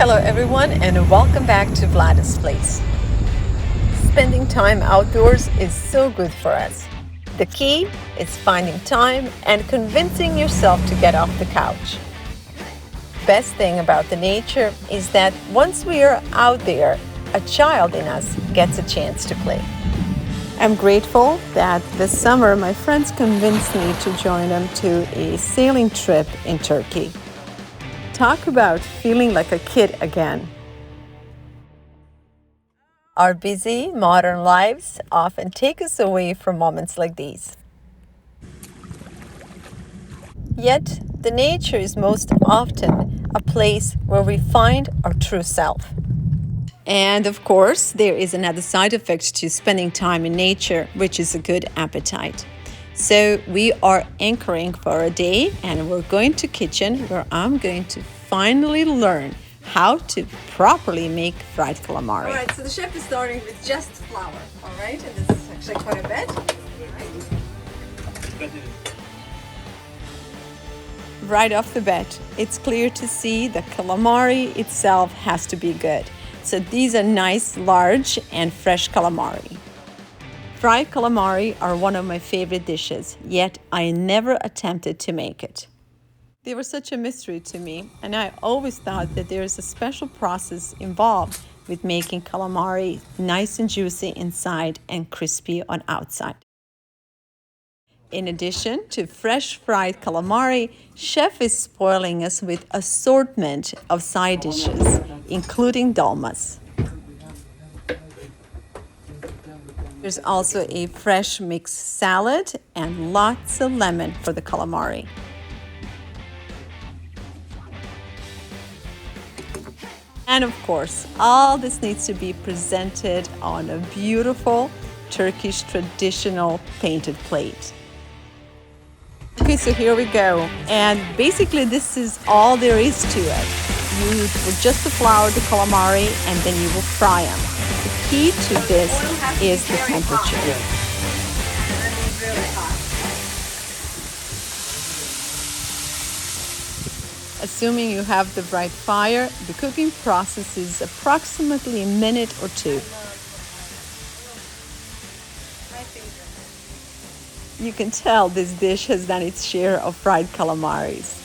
Hello everyone and welcome back to Vlada's Place. Spending time outdoors is so good for us. The key is finding time and convincing yourself to get off the couch. Best thing about the nature is that once we are out there, a child in us gets a chance to play. I'm grateful that this summer my friends convinced me to join them to a sailing trip in Turkey. Talk about feeling like a kid again. Our busy, modern lives often take us away from moments like these. Yet, the nature is most often a place where we find our true self. And of course, there is another side effect to spending time in nature, which is a good appetite. So we are anchoring for a day and we're going to kitchen where I'm going to finally learn how to properly make fried calamari. All right, so the chef is starting with just flour, all right? And this is actually quite a bit. Right off the bat, it's clear to see the calamari itself has to be good. So these are nice, large, and fresh calamari. Fried calamari are one of my favorite dishes, yet I never attempted to make it. They were such a mystery to me, and I always thought that there is a special process involved with making calamari nice and juicy inside and crispy on outside. In addition to fresh fried calamari, chef is spoiling us with assortment of side dishes, including dolmas. There's also a fresh mixed salad and lots of lemon for the calamari. And of course, all this needs to be presented on a beautiful Turkish traditional painted plate. Okay, so here we go. And basically this is all there is to it. You will just flour the calamari and then you will fry them. The key to this is the temperature. Assuming you have the right fire, the cooking process is approximately a minute or two. You can tell this dish has done its share of fried calamaris.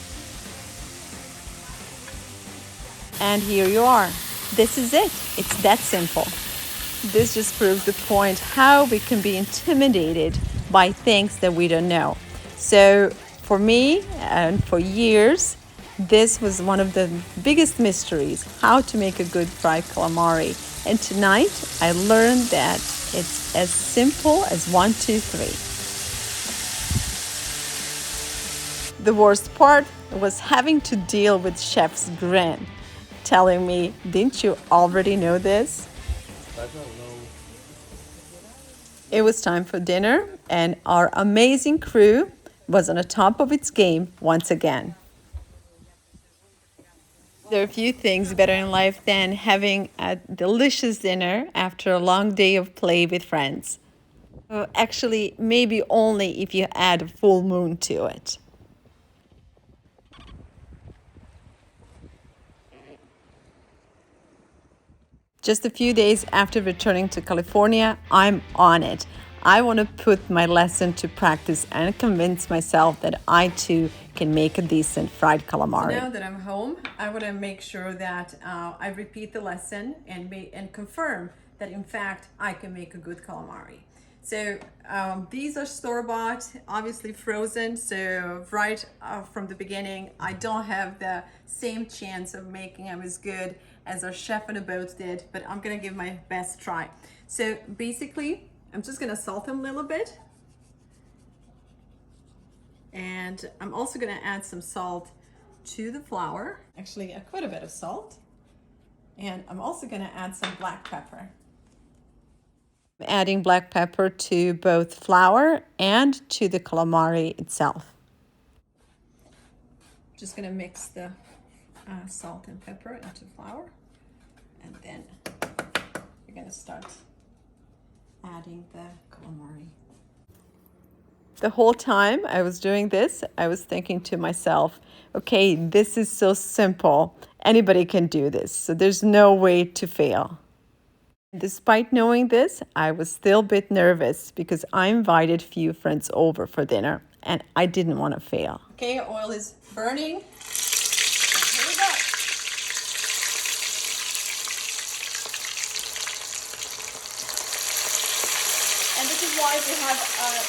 And here you are. This is it. It's that simple. This just proves the point how we can be intimidated by things that we don't know. So for me and for years, this was one of the biggest mysteries, how to make a good fried calamari. And tonight I learned that it's as simple as 1, 2, 3. The worst part was having to deal with chef's grin, telling me, "Didn't you already know this?" I don't know. It was time for dinner, and our amazing crew was on the top of its game once again. There are a few things better in life than having a delicious dinner after a long day of play with friends. Actually, maybe only if you add a full moon to it. Just a few days after returning to California, I'm on it. I want to put my lesson to practice and convince myself that I too can make a decent fried calamari. So now that I'm home, I want to make sure that I repeat the lesson and confirm that in fact I can make a good calamari. So these are store-bought, obviously frozen, so right from the beginning, I don't have the same chance of making them as good as our chef on the boat did, but I'm gonna give my best try. So basically, I'm just gonna salt them a little bit. And I'm also gonna add some salt to the flour, actually quite a bit of salt. And I'm also gonna add some black pepper. Adding black pepper to both flour and to the calamari itself. Just gonna mix the salt and pepper into flour, and then we're gonna start adding the calamari. The whole time I was doing this, I was thinking to myself, okay, this is so simple Anybody can do this, so there's no way to fail. Despite knowing this, I was still a bit nervous because I invited few friends over for dinner and I didn't want to fail. Okay, oil is burning. Here we go. And this is why we have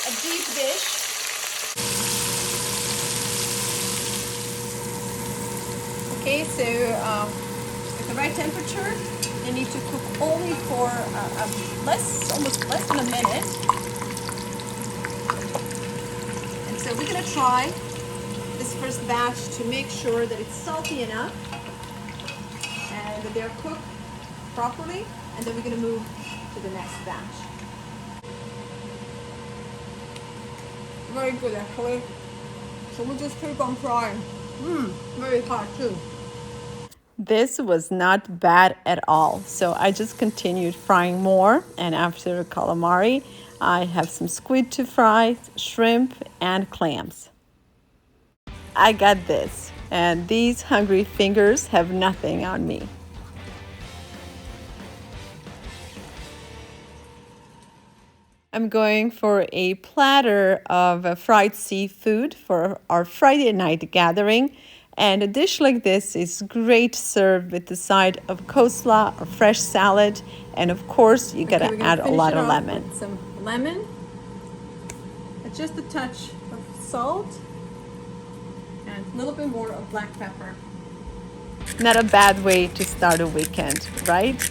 a deep dish. Okay, so at the right temperature, they need to cook only for almost less than a minute. And so we're gonna try this first batch to make sure that it's salty enough and that they're cooked properly, and then we're gonna move to the next batch. Very good, actually. So we'll just keep on frying. Very hot too. This was not bad at all. So I just continued frying more, and after calamari, I have some squid to fry, shrimp, and clams. I got this, and these hungry fingers have nothing on me. I'm going for a platter of fried seafood for our Friday night gathering. And a dish like this is great served with the side of coleslaw or fresh salad. And of course, you gotta add a lot of lemon. Some lemon, just a touch of salt, and a little bit more of black pepper. Not a bad way to start a weekend, right?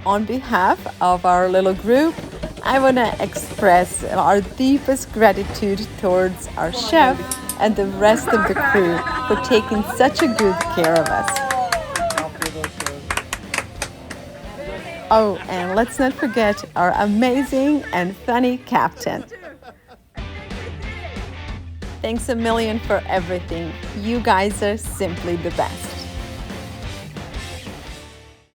On behalf of our little group, I want to express our deepest gratitude towards our chef and the rest of the crew for taking such a good care of us. Oh, and let's not forget our amazing and funny captain. Thanks a million for everything. You guys are simply the best.